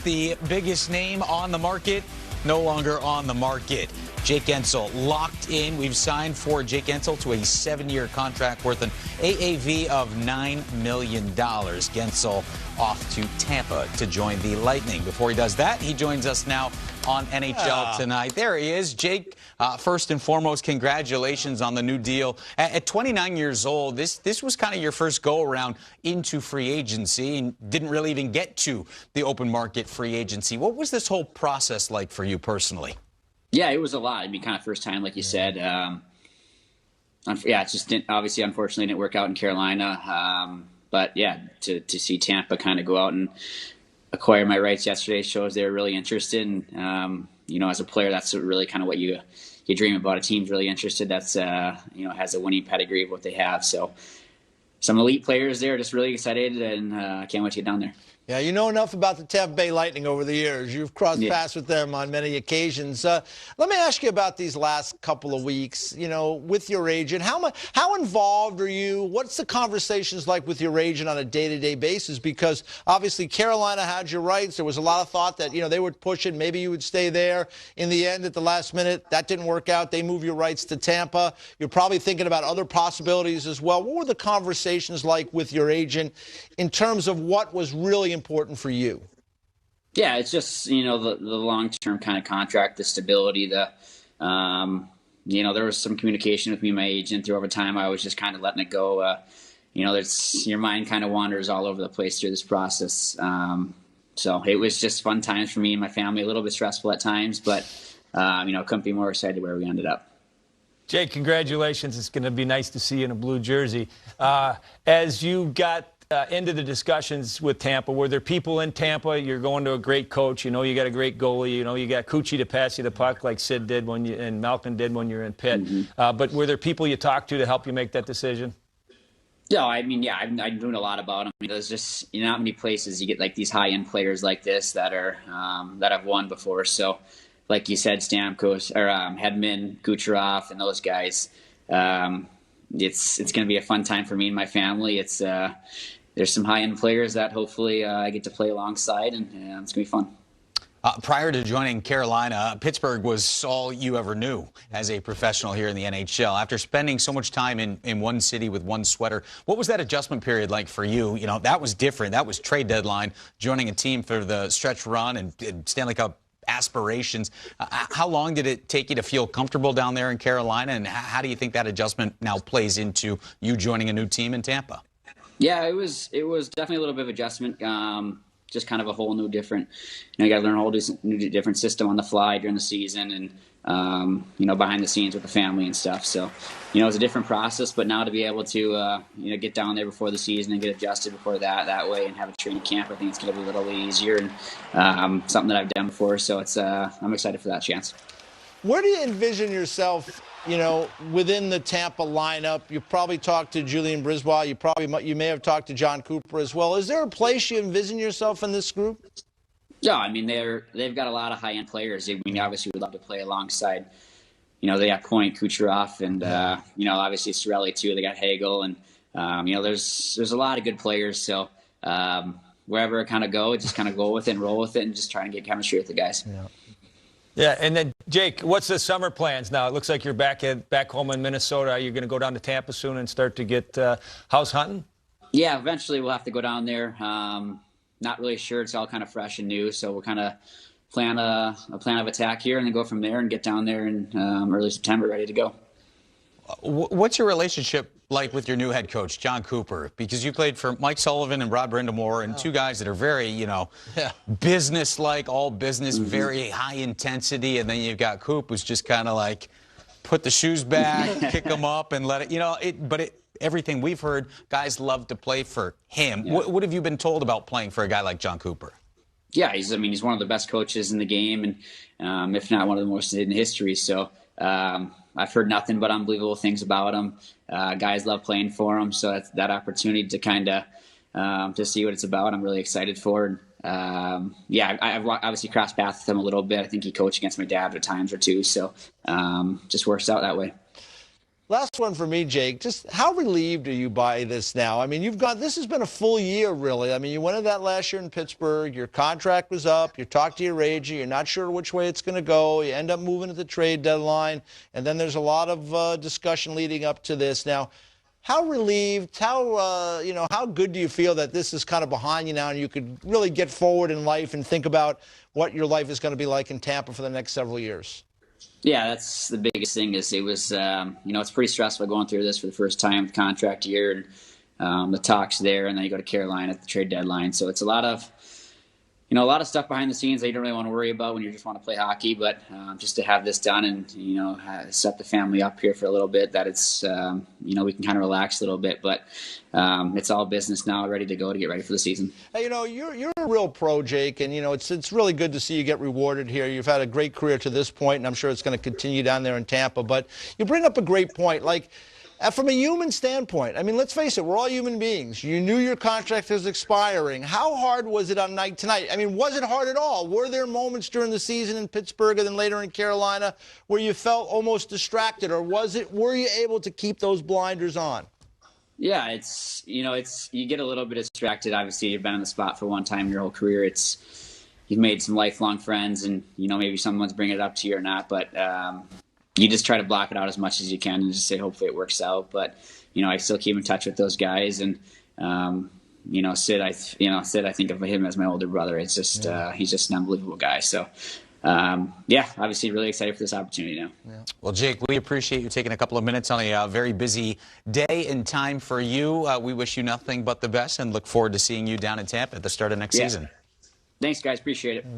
The biggest name on the market, no longer on the market. Jake Guentzel locked in. We've signed for Jake Guentzel to a 7-year contract worth an AAV of $9 million. Guentzel off to Tampa to join the Lightning. Before he does that, he joins us now on NHL Tonight. There he is. Jake, first and foremost, congratulations on the new deal. At 29 years old, this was kind of your first go-around into free agency and didn't really even get to the open market free agency. What was this whole process like for you personally? Yeah, it was a lot. I mean, kind of first time, like you said. It just didn't, obviously, unfortunately, didn't work out in Carolina. But yeah, to see Tampa kind of go out and acquire my rights yesterday shows they were really interested. And, as a player, that's really kind of what you dream about. A team's really interested. That's, has a winning pedigree of what they have. So some elite players there, just really excited, and can't wait to get down there. Yeah, you know enough about the Tampa Bay Lightning over the years. You've crossed paths with them on many occasions. Let me ask you about these last couple of weeks, with your agent. How involved are you? What's the conversations like with your agent on a day-to-day basis? Because obviously Carolina had your rights. There was a lot of thought that, they would push it. Maybe you would stay there. In the end, at the last minute, that didn't work out. They moved your rights to Tampa. You're probably thinking about other possibilities as well. What were the conversations like with your agent in terms of what was really important for you? Yeah, it's just, the long-term kind of contract, the stability, there was some communication with me and my agent through over time. I was just kind of letting it go. Your mind kind of wanders all over the place through this process. So it was just fun times for me and my family, a little bit stressful at times, but, couldn't be more excited where we ended up. Jake, congratulations. It's going to be nice to see you in a blue jersey. As you got into the discussions with Tampa, were there people in Tampa? You're going to a great coach. You got a great goalie. You got Kuchi to pass you the puck like Sid did and Malkin did when you were in Pitt. Mm-hmm. But were there people you talked to help you make that decision? No, I'm doing a lot about them. There's just not many places you get like these high-end players like this that are that have won before. So, like you said, Stamkos or Hedman, Kucherov, and those guys. It's going to be a fun time for me and my family. There's some high-end players that hopefully I get to play alongside, and it's going to be fun. Prior to joining Carolina, Pittsburgh was all you ever knew as a professional here in the NHL. After spending so much time in one city with one sweater, what was that adjustment period like for you? That was different. That was trade deadline, joining a team for the stretch run and Stanley Cup aspirations. How long did it take you to feel comfortable down there in Carolina, and how do you think that adjustment now plays into you joining a new team in Tampa? Yeah, it was definitely a little bit of adjustment. Just kind of a whole new different, you got to learn a whole new different system on the fly during the season, and behind the scenes with the family and stuff. So, it was a different process, but now to be able to get down there before the season and get adjusted before that way and have a training camp, I think it's going to be a little easier and something that I've done before. So I'm excited for that chance. Where do you envision yourself, within the Tampa lineup? You probably talked to Julian Brisebois. You may have talked to John Cooper as well. Is there a place you envision yourself in this group? Yeah, I mean, they've got a lot of high-end players. I mean, obviously would love to play alongside, they got Point, Kucherov, and, obviously Cirelli too. They got Hagel, and, there's a lot of good players. So wherever I kind of go, just kind of go with it and roll with it and just try and get chemistry with the guys. Yeah, and then, Jake, what's the summer plans now? It looks like you're back home in Minnesota. Are you going to go down to Tampa soon and start to get house hunting? Yeah, eventually we'll have to go down there. Not really sure. It's all kind of fresh and new, so we'll kind of plan a plan of attack here and then go from there and get down there in early September, ready to go. What's your relationship like with your new head coach, John Cooper? Because you played for Mike Sullivan and Rod Brind'Amour, and two guys that are very, business-like, all business, very high intensity, and then you've got Coop, who's just kind of like put the shoes back, kick them up, and let it, everything we've heard, guys love to play for him. Yeah. What have you been told about playing for a guy like John Cooper? Yeah, he's one of the best coaches in the game, and if not one of the most in history. So I've heard nothing but unbelievable things about him. Guys love playing for him, so that's that opportunity to kind of to see what it's about. I'm really excited for. I've obviously crossed paths with him a little bit. I think he coached against my dad at times or two, so just works out that way. Last one for me, Jake. Just how relieved are you by this now? I mean, this has been a full year, really. I mean, you went to that last year in Pittsburgh. Your contract was up. You talked to your agent. You're not sure which way it's going to go. You end up moving at the trade deadline. And then there's a lot of discussion leading up to this. Now, how relieved, how good do you feel that this is kind of behind you now and you could really get forward in life and think about what your life is going to be like in Tampa for the next several years? Yeah, that's the biggest thing. Is it was it's pretty stressful going through this for the first time with contract year and the talks there, and then you go to Carolina at the trade deadline. So it's a lot of stuff behind the scenes that you don't really want to worry about when you just want to play hockey. But just to have this done and set the family up here for a little bit, that it's we can kind of relax a little bit. But it's all business now, ready to go to get ready for the season. Hey, you're a real pro, Jake, and it's really good to see you get rewarded here. You've had a great career to this point, and I'm sure it's going to continue down there in Tampa. But you bring up a great point, from a human standpoint. I mean, let's face it, we're all human beings. You knew your contract was expiring. How hard was it on night tonight? I mean, was it hard at all? Were there moments during the season in Pittsburgh and then later in Carolina where you felt almost distracted, or were you able to keep those blinders on? Yeah, you get a little bit distracted. Obviously, you've been in the spot for one time in your whole career. You've made some lifelong friends, and maybe someone's bringing it up to you or not, but you just try to block it out as much as you can and just say hopefully it works out. But I still keep in touch with those guys, and Sid, I think of him as my older brother. It's just he's just an unbelievable guy. So obviously really excited for this opportunity now. Yeah. Well, Jake, we appreciate you taking a couple of minutes on a very busy day and time for you. We wish you nothing but the best and look forward to seeing you down in Tampa at the start of next season. Thanks, guys. Appreciate it.